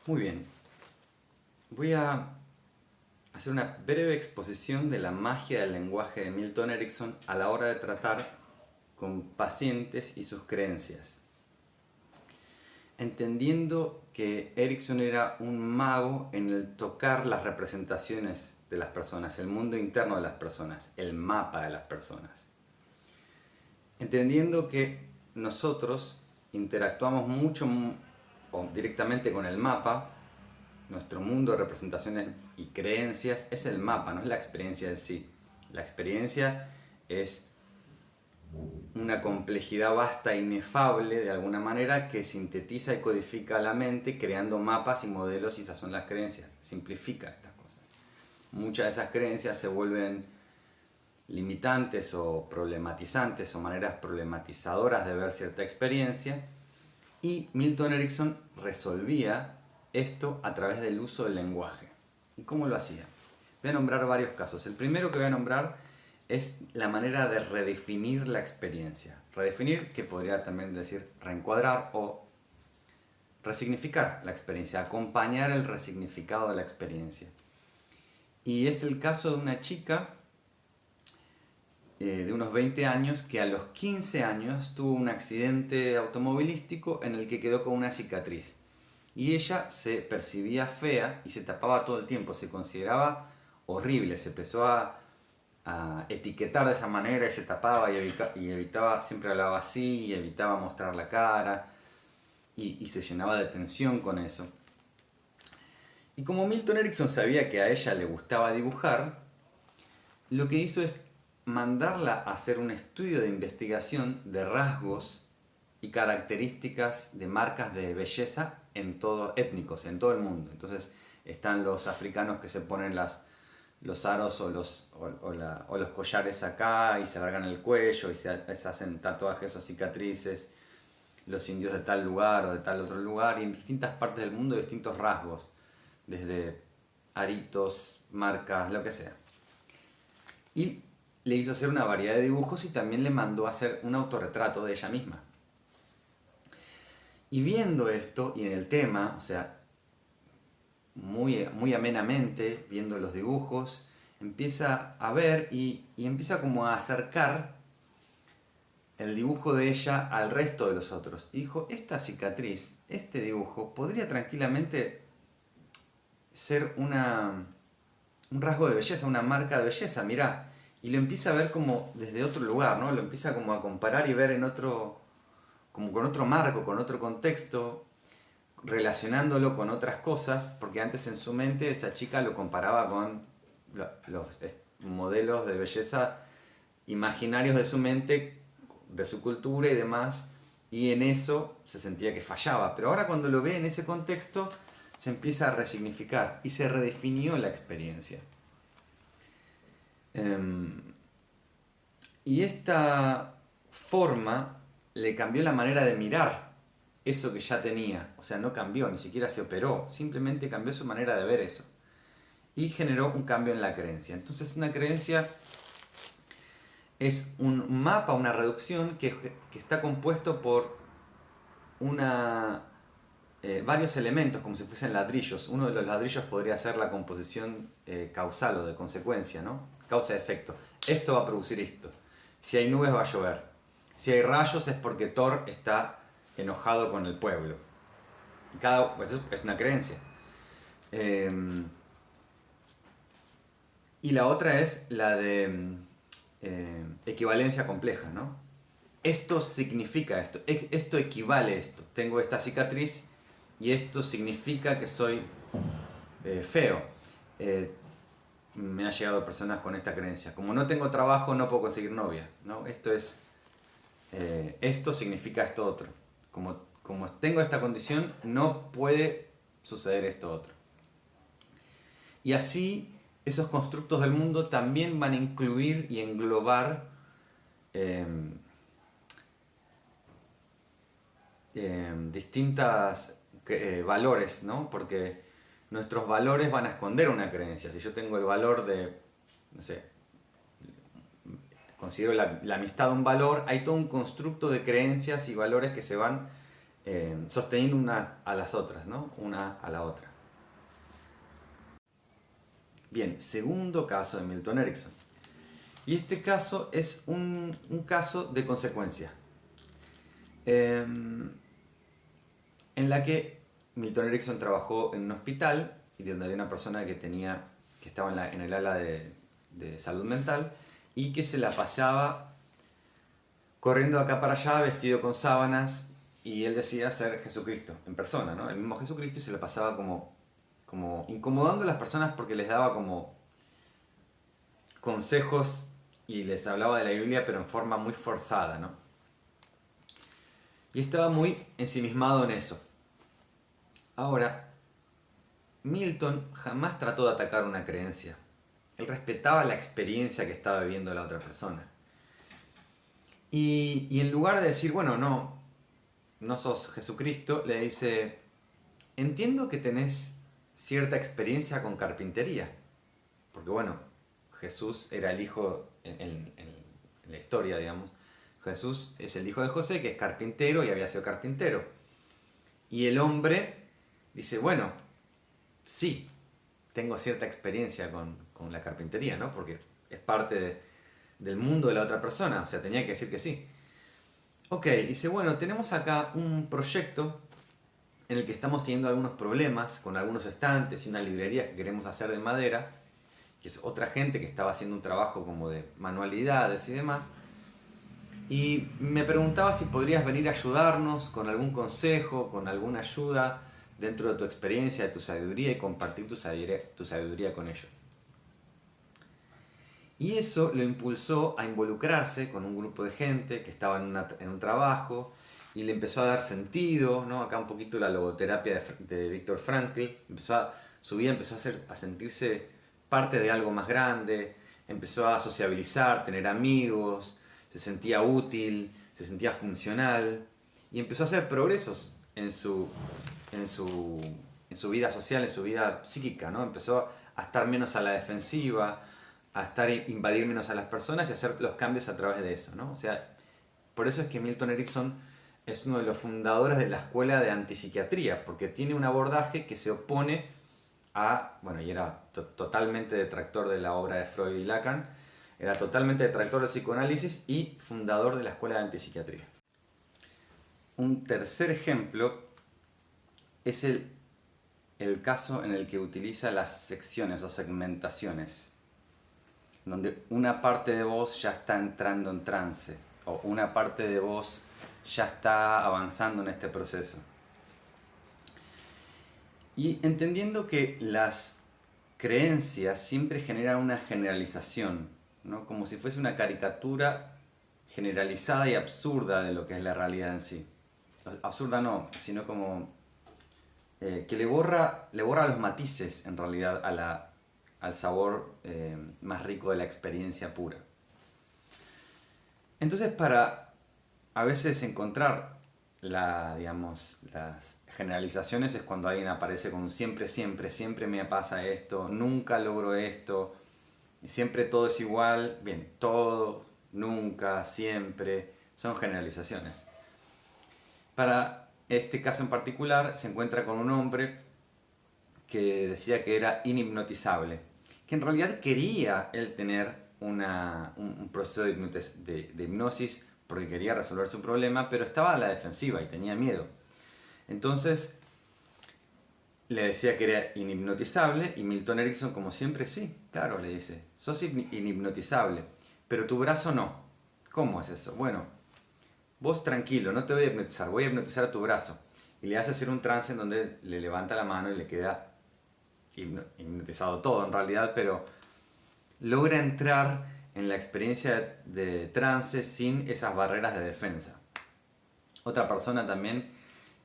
Muy bien, voy a hacer una breve exposición de la magia del lenguaje de Milton Erickson a la hora de tratar con pacientes y sus creencias. Entendiendo que Erickson era un mago en el tocar las representaciones de las personas, el mundo interno de las personas, el mapa de las personas. Entendiendo que nosotros interactuamos mucho o directamente con el mapa. Nuestro mundo de representaciones y creencias es el mapa, no es la experiencia en sí. La experiencia es una complejidad vasta e inefable de alguna manera que sintetiza y codifica la mente creando mapas y modelos, y esas son las creencias. Simplifica estas cosas. Muchas de esas creencias se vuelven limitantes o problematizantes o maneras problematizadoras de ver cierta experiencia, y Milton Erickson resolvía esto a través del uso del lenguaje. ¿Y cómo lo hacía? Voy a nombrar varios casos. El primero que voy a nombrar es la manera de redefinir la experiencia. Redefinir, que podría también decir reencuadrar o resignificar la experiencia, acompañar el resignificado de la experiencia. Y es el caso de una chica de unos 20 años que a los 15 años tuvo un accidente automovilístico en el que quedó con una cicatriz. Y ella se percibía fea y se tapaba todo el tiempo, se consideraba horrible, se empezó a etiquetar de esa manera y se tapaba y evitaba, siempre hablaba así y evitaba mostrar la cara y se llenaba de tensión con eso. Y como Milton Erickson sabía que a ella le gustaba dibujar, lo que hizo es mandarla a hacer un estudio de investigación de rasgos y características de marcas de belleza étnicos en todo el mundo. Entonces están los africanos que se ponen los aros o los collares acá y se alargan el cuello y se hacen tatuajes o cicatrices, los indios de tal lugar o de tal otro lugar, y en distintas partes del mundo distintos rasgos, desde aritos, marcas, lo que sea. Y le hizo hacer una variedad de dibujos y también le mandó a hacer un autorretrato de ella misma. Y viendo esto y en el tema, o sea, muy amenamente, viendo los dibujos, empieza a ver y empieza como a acercar el dibujo de ella al resto de los otros. Y dijo, esta cicatriz, este dibujo, podría tranquilamente ser un rasgo de belleza, una marca de belleza, mirá. Y lo empieza a ver como desde otro lugar, ¿no? Lo empieza como a comparar y ver en otro, como con otro marco, con otro contexto, relacionándolo con otras cosas, porque antes en su mente esa chica lo comparaba con los modelos de belleza imaginarios de su mente, de su cultura y demás, y en eso se sentía que fallaba. Pero ahora cuando lo ve en ese contexto, se empieza a resignificar y se redefinió la experiencia. Y esta forma le cambió la manera de mirar eso que ya tenía. O sea, no cambió, ni siquiera se operó, simplemente cambió su manera de ver eso. Y generó un cambio en la creencia. Entonces una creencia es un mapa, una reducción que está compuesto por varios elementos, como si fuesen ladrillos. Uno de los ladrillos podría ser la composición causal o de consecuencia, ¿no? Causa-efecto. Esto va a producir esto. Si hay nubes va a llover. Si hay rayos es porque Thor está enojado con el pueblo. Eso es una creencia. Y la otra es la de equivalencia compleja, ¿no? Esto significa esto, esto equivale a esto. Tengo esta cicatriz y esto significa que soy feo. Me han llegado personas con esta creencia. Como no tengo trabajo, no puedo conseguir novia, ¿no? Esto significa esto otro. Como tengo esta condición, no puede suceder esto otro. Y así, esos constructos del mundo también van a incluir y englobar distintos valores, ¿no? Porque nuestros valores van a esconder una creencia. Si yo tengo el valor de, no sé, considero la amistad un valor, hay todo un constructo de creencias y valores que se van sosteniendo una a las otras, ¿no? Una a la otra. Bien, segundo caso de Milton Erickson. Y este caso es un caso de consecuencia. En la que Milton Erickson trabajó en un hospital y donde había una persona que estaba en el ala de salud mental y que se la pasaba corriendo de acá para allá vestido con sábanas, y él decía ser Jesucristo en persona, ¿no? El mismo Jesucristo, y se la pasaba como incomodando a las personas porque les daba como consejos y les hablaba de la Biblia pero en forma muy forzada, ¿no? Y estaba muy ensimismado en eso. Ahora, Milton jamás trató de atacar una creencia. Él respetaba la experiencia que estaba viviendo la otra persona. Y en lugar de decir, bueno, no sos Jesucristo, le dice, entiendo que tenés cierta experiencia con carpintería. Porque bueno, Jesús era el hijo, en la historia, digamos, Jesús es el hijo de José, que es carpintero y había sido carpintero. Y el hombre dice, bueno, sí, tengo cierta experiencia con la carpintería, ¿no? Porque es parte del mundo de la otra persona, o sea, tenía que decir que sí. Ok, dice, bueno, tenemos acá un proyecto en el que estamos teniendo algunos problemas con algunos estantes y una librería que queremos hacer de madera, que es otra gente que estaba haciendo un trabajo como de manualidades y demás. Y me preguntaba si podrías venir a ayudarnos con algún consejo, con alguna ayuda dentro de tu experiencia, de tu sabiduría, y compartir tu sabiduría con ellos. Y eso lo impulsó a involucrarse con un grupo de gente que estaba en un trabajo y le empezó a dar sentido, ¿no? Acá un poquito la logoterapia de Viktor Frankl. Su vida empezó a sentirse parte de algo más grande, empezó a sociabilizar, tener amigos, se sentía útil, se sentía funcional y empezó a hacer progresos en su vida social, en su vida psíquica, ¿no? Empezó a estar menos a la defensiva, a invadir menos a las personas y hacer los cambios a través de eso, ¿no? O sea, por eso es que Milton Erickson es uno de los fundadores de la escuela de antipsiquiatría, porque tiene un abordaje que se opone bueno, y era totalmente detractor de la obra de Freud y Lacan, era totalmente detractor del psicoanálisis y fundador de la escuela de antipsiquiatría. Un tercer ejemplo es el caso en el que utiliza las secciones o segmentaciones, donde una parte de vos ya está entrando en trance, o una parte de vos ya está avanzando en este proceso. Y entendiendo que las creencias siempre generan una generalización, ¿no? Como si fuese una caricatura generalizada y absurda de lo que es la realidad en sí. Absurda no, sino como que le borra los matices en realidad al sabor más rico de la experiencia pura. Entonces, para a veces encontrar las generalizaciones es cuando alguien aparece con un siempre, siempre, siempre me pasa esto, nunca logro esto, siempre todo es igual. Bien, todo, nunca, siempre, son generalizaciones. Para este caso en particular se encuentra con un hombre que decía que era inhipnotizable, que en realidad quería él tener un proceso de hipnosis porque quería resolver su problema, pero estaba a la defensiva y tenía miedo. Entonces le decía que era inhipnotizable y Milton Erickson, como siempre, sí, claro, le dice, sos inhipnotizable, pero tu brazo no. ¿Cómo es eso? Bueno, vos tranquilo, no te voy a hipnotizar a tu brazo. Y le hace hacer un trance en donde le levanta la mano y le queda hipnotizado todo en realidad, pero logra entrar en la experiencia de trance sin esas barreras de defensa. Otra persona también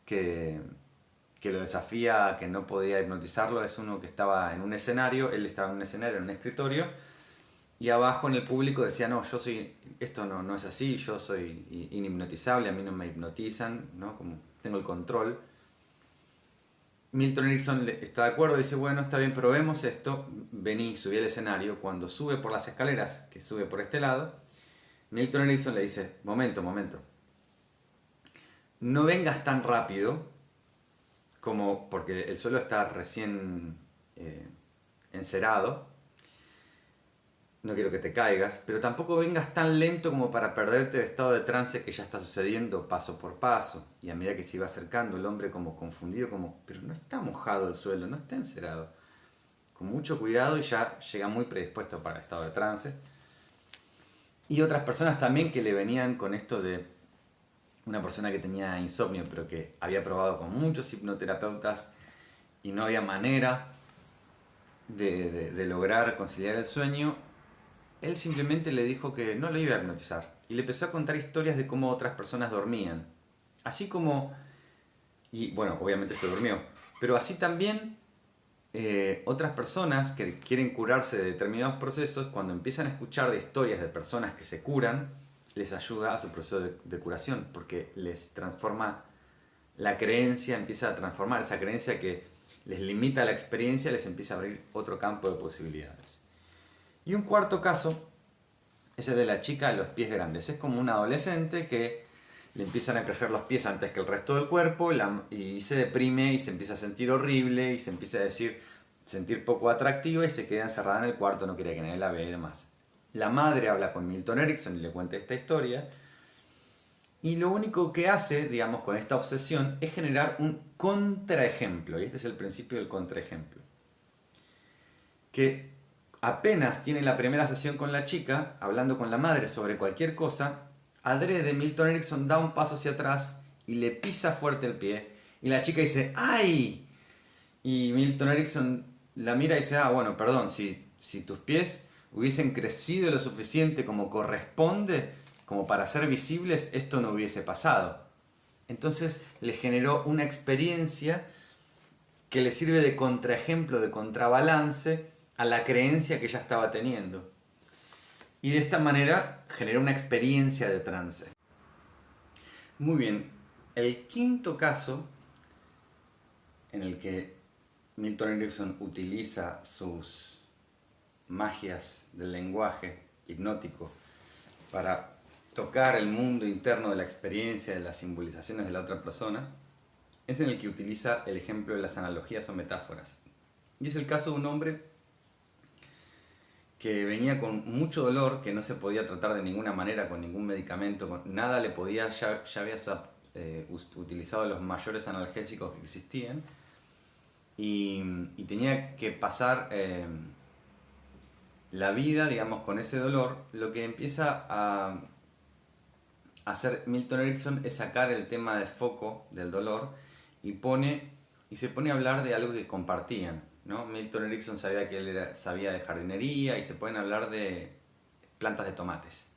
que lo desafía a que no podía hipnotizarlo es uno que estaba en un escenario, él estaba en un escenario, en un escritorio, y abajo en el público decía, no, esto no es así, yo soy inhipnotizable, a mí no me hipnotizan, ¿no? Como tengo el control. Milton Erickson está de acuerdo, dice, bueno, está bien, probemos esto, vení, subí al escenario. Cuando sube por las escaleras, que sube por este lado, Milton Erickson le dice, momento, no vengas tan rápido, como porque el suelo está recién encerado, no quiero que te caigas, pero tampoco vengas tan lento como para perderte el estado de trance que ya está sucediendo paso por paso. Y a medida que se iba acercando, el hombre como confundido, como, pero no está mojado el suelo, no está encerado. Con mucho cuidado y ya llega muy predispuesto para el estado de trance. Y otras personas también que le venían con esto de una persona que tenía insomnio, pero que había probado con muchos hipnoterapeutas y no había manera de lograr conciliar el sueño. Él simplemente le dijo que no lo iba a hipnotizar y le empezó a contar historias de cómo otras personas dormían. Así como, y bueno, obviamente se durmió, pero así también otras personas que quieren curarse de determinados procesos, cuando empiezan a escuchar de historias de personas que se curan, les ayuda a su proceso de curación, porque les transforma la creencia, empieza a transformar esa creencia que les limita la experiencia, les empieza a abrir otro campo de posibilidades. Y un cuarto caso es el de la chica de los pies grandes. Es como un adolescente que le empiezan a crecer los pies antes que el resto del cuerpo y se deprime y se empieza a sentir horrible y se empieza a sentir poco atractiva y se queda encerrada en el cuarto, no quería que nadie la vea y demás. La madre habla con Milton Erickson y le cuenta esta historia y lo único que hace, digamos, con esta obsesión es generar un contraejemplo. Y este es el principio del contraejemplo. Que apenas tiene la primera sesión con la chica, hablando con la madre sobre cualquier cosa, adrede Milton Erickson da un paso hacia atrás y le pisa fuerte el pie. Y la chica dice, ¡ay! Y Milton Erickson la mira y dice, bueno, perdón, si tus pies hubiesen crecido lo suficiente como corresponde, como para ser visibles, esto no hubiese pasado. Entonces le generó una experiencia que le sirve de contraejemplo, de contrabalance a la creencia que ya estaba teniendo. Y de esta manera genera una experiencia de trance. Muy bien, el quinto caso en el que Milton Erickson utiliza sus magias del lenguaje hipnótico para tocar el mundo interno de la experiencia, de las simbolizaciones de la otra persona, es en el que utiliza el ejemplo de las analogías o metáforas. Y es el caso de un hombre que venía con mucho dolor, que no se podía tratar de ninguna manera con ningún medicamento, con nada le podía, ya había utilizado los mayores analgésicos que existían y tenía que pasar la vida, digamos, con ese dolor. Lo que empieza a hacer Milton Erickson es sacar el tema de foco del dolor y se pone a hablar de algo que compartían, ¿no? Milton Erickson sabía que él sabía de jardinería y se pueden hablar de plantas de tomates.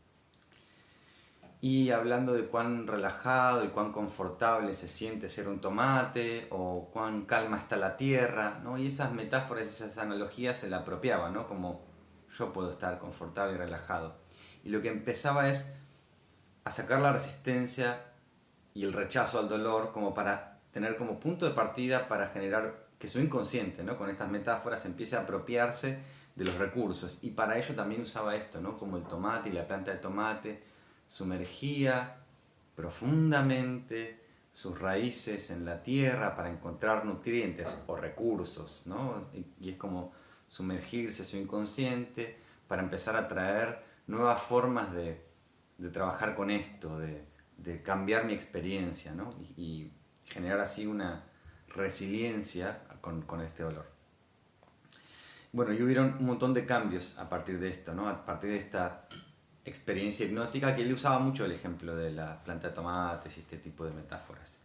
Y hablando de cuán relajado y cuán confortable se siente ser un tomate o cuán calma está la tierra, ¿no? Y esas metáforas, esas analogías se la apropiaba, ¿no? Como yo puedo estar confortable y relajado. Y lo que empezaba es a sacar la resistencia y el rechazo al dolor como para tener como punto de partida para generar que su inconsciente, ¿no? Con estas metáforas empiece a apropiarse de los recursos. Y para ello también usaba esto, ¿no? Como el tomate y la planta de tomate, sumergía profundamente sus raíces en la tierra para encontrar nutrientes o recursos, ¿no? Y es como sumergirse su inconsciente para empezar a traer nuevas formas de trabajar con esto, de cambiar mi experiencia, ¿no? Y generar así una resiliencia con este dolor. Bueno, y hubieron un montón de cambios a partir de esto, ¿no? A partir de esta experiencia hipnótica, que él usaba mucho el ejemplo de la planta de tomates y este tipo de metáforas.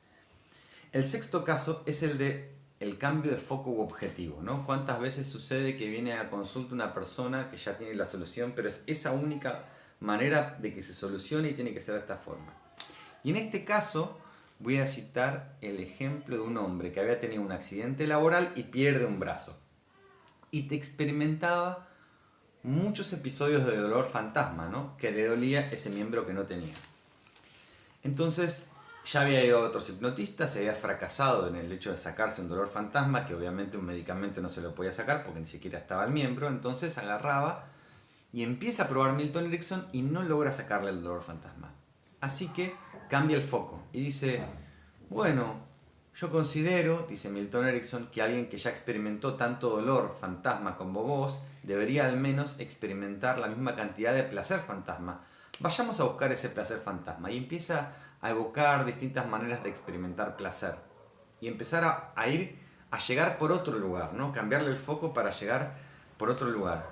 El sexto caso es el de el cambio de foco u objetivo, ¿no? ¿Cuántas veces sucede que viene a consulta una persona que ya tiene la solución, pero es esa única manera de que se solucione y tiene que ser de esta forma? Y en este caso voy a citar el ejemplo de un hombre que había tenido un accidente laboral y pierde un brazo. Y te experimentaba muchos episodios de dolor fantasma, ¿no? Que le dolía ese miembro que no tenía. Entonces ya había ido a otros hipnotistas, se había fracasado en el hecho de sacarse un dolor fantasma, que obviamente un medicamento no se lo podía sacar porque ni siquiera estaba el miembro. Entonces agarraba y empieza a probar Milton Erickson y no logra sacarle el dolor fantasma. Así que cambia el foco y dice, Bueno, yo considero, dice Milton Erickson, que alguien que ya experimentó tanto dolor fantasma como vos debería al menos experimentar la misma cantidad de placer fantasma. Vayamos a buscar ese placer fantasma y empieza a evocar distintas maneras de experimentar placer y empezar a ir a llegar por otro lugar, ¿no? Cambiarle el foco para llegar por otro lugar.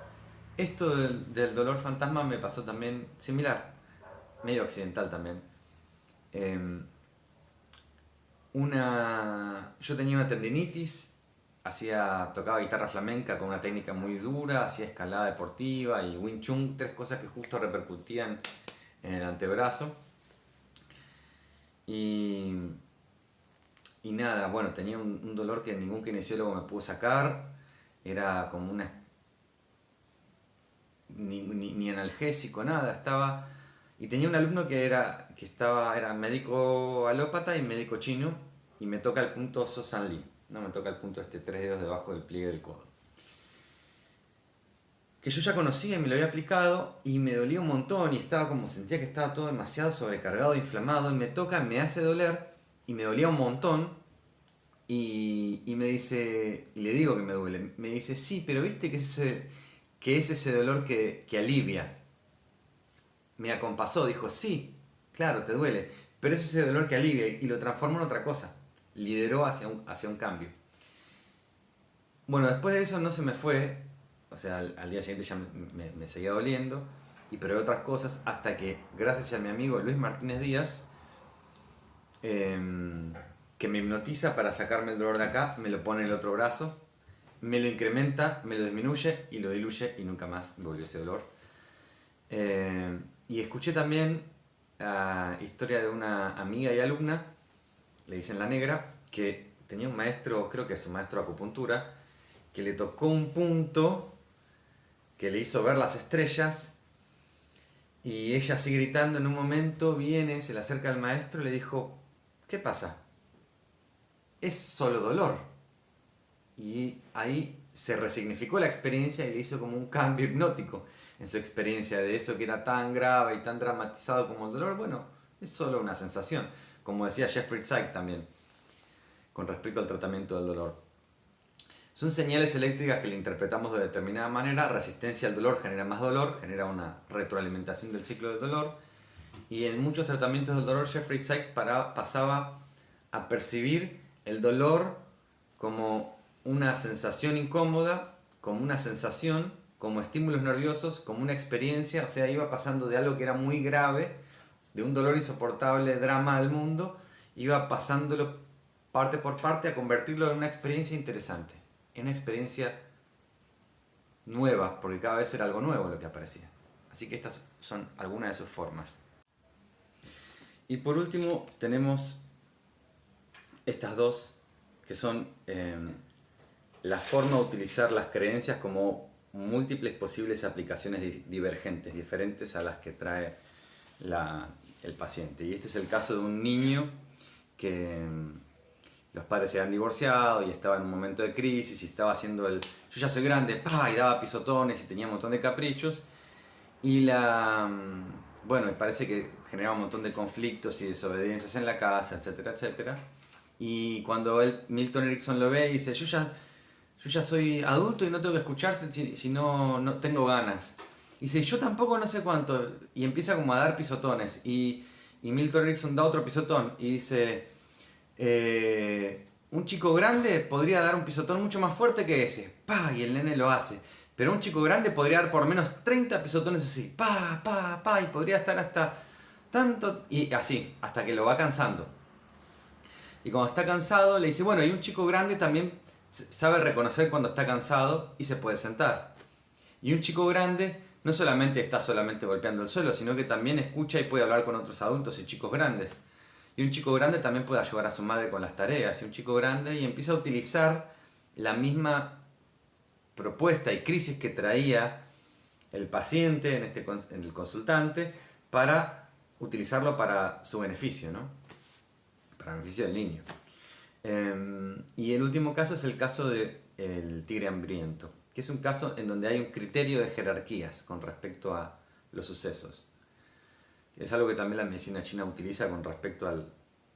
Esto del dolor fantasma me pasó también similar, medio accidental también. Em, yo tenía una tendinitis, tocaba guitarra flamenca con una técnica muy dura, hacía escalada deportiva y Wing Chun, tres cosas que justo repercutían en el antebrazo. Y, y nada, bueno, tenía un dolor que ningún kinesiólogo me pudo sacar, era como una... ni analgésico, nada, estaba... Y tenía un alumno era médico alópata y médico chino, y me toca el punto So San Lee, no me toca el punto tres dedos debajo del pliegue del codo. Que yo ya conocía y me lo había aplicado y me dolía un montón y sentía que estaba todo demasiado sobrecargado, inflamado, y me hace doler y me dolía un montón y me dice, y le digo que me duele, me dice, sí, pero viste que es ese dolor que alivia. Me acompasó, dijo, sí, claro, te duele, pero es ese dolor que alivia y lo transformó en otra cosa. Lideró hacia un cambio. Bueno, después de eso no se me fue, o sea, al día siguiente ya me seguía doliendo, y probé otras cosas hasta que, gracias a mi amigo Luis Martínez Díaz, que me hipnotiza para sacarme el dolor de acá, me lo pone en el otro brazo, me lo incrementa, me lo disminuye y lo diluye y nunca más volvió ese dolor. Y escuché también la historia de una amiga y alumna, le dicen la negra, que tenía un maestro, creo que es un maestro de acupuntura, que le tocó un punto que le hizo ver las estrellas, y ella así gritando en un momento viene, se le acerca al maestro y le dijo, ¿qué pasa? Es solo dolor. Y ahí se resignificó la experiencia y le hizo como un cambio hipnótico en su experiencia de eso que era tan grave y tan dramatizado como el dolor. Bueno, es solo una sensación, como decía Jeffrey Zeig también con respecto al tratamiento del dolor. Son señales eléctricas que le interpretamos de determinada manera. Resistencia al dolor genera más dolor, genera una retroalimentación del ciclo del dolor, y en muchos tratamientos del dolor Jeffrey Zeig pasaba a percibir el dolor como una sensación incómoda, como una sensación, como estímulos nerviosos, como una experiencia. O sea, iba pasando de algo que era muy grave, de un dolor insoportable, drama al mundo, iba pasándolo parte por parte a convertirlo en una experiencia interesante, en una experiencia nueva, porque cada vez era algo nuevo lo que aparecía. Así que estas son algunas de sus formas. Y por último tenemos estas dos, que son la forma de utilizar las creencias como múltiples posibles aplicaciones divergentes, diferentes a las que trae el paciente. Y este es el caso de un niño que los padres se habían divorciado y estaba en un momento de crisis y estaba haciendo yo ya soy grande, y daba pisotones y tenía un montón de caprichos. Y bueno, y parece que generaba un montón de conflictos y desobediencias en la casa, etcétera, etcétera. Y cuando Milton Erickson lo ve, dice, yo ya soy adulto y no tengo que escucharse si no tengo ganas. Y dice, yo tampoco no sé cuánto. Y empieza como a dar pisotones. Y Milton Erickson da otro pisotón y dice, un chico grande podría dar un pisotón mucho más fuerte que ese. Y el nene lo hace. Pero un chico grande podría dar por menos 30 pisotones así. Y podría estar hasta tanto. Y así, hasta que lo va cansando. Y cuando está cansado le dice, bueno, y un chico grande también sabe reconocer cuando está cansado y se puede sentar. Y un chico grande no solamente está golpeando el suelo, sino que también escucha y puede hablar con otros adultos y chicos grandes. Y un chico grande también puede ayudar a su madre con las tareas. Y un chico grande y empieza a utilizar la misma propuesta y crisis que traía el paciente, en el consultante, para utilizarlo para su beneficio, ¿no? Para el beneficio del niño. Y el último caso es el caso del tigre hambriento, que es un caso en donde hay un criterio de jerarquías con respecto a los sucesos. Es algo que también la medicina china utiliza con respecto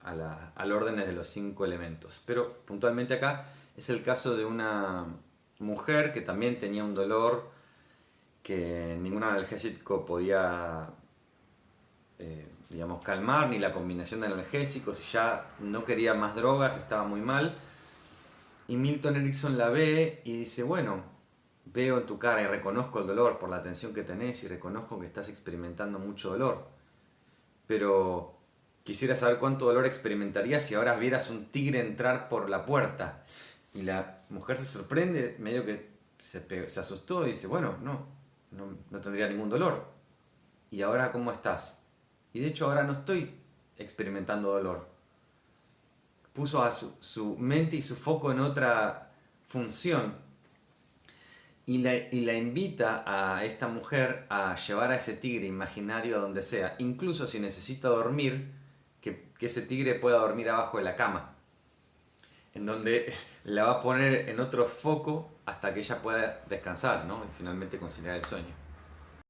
al orden de los 5 elementos. Pero puntualmente acá es el caso de una mujer que también tenía un dolor que ningún analgésico podía digamos, calmar, ni la combinación de analgésicos, y ya no quería más drogas, estaba muy mal. Y Milton Erickson la ve y dice, bueno, veo en tu cara y reconozco el dolor por la atención que tenés y reconozco que estás experimentando mucho dolor. Pero quisiera saber cuánto dolor experimentarías si ahora vieras un tigre entrar por la puerta. Y la mujer se sorprende, medio que se asustó y dice, bueno, no tendría ningún dolor. ¿Y ahora cómo estás? Y de hecho ahora no estoy experimentando dolor. Puso a su mente y su foco en otra función y la invita a esta mujer a llevar a ese tigre imaginario a donde sea, incluso si necesita dormir, que ese tigre pueda dormir abajo de la cama, en donde la va a poner en otro foco hasta que ella pueda descansar, ¿no? Y finalmente conciliar el sueño.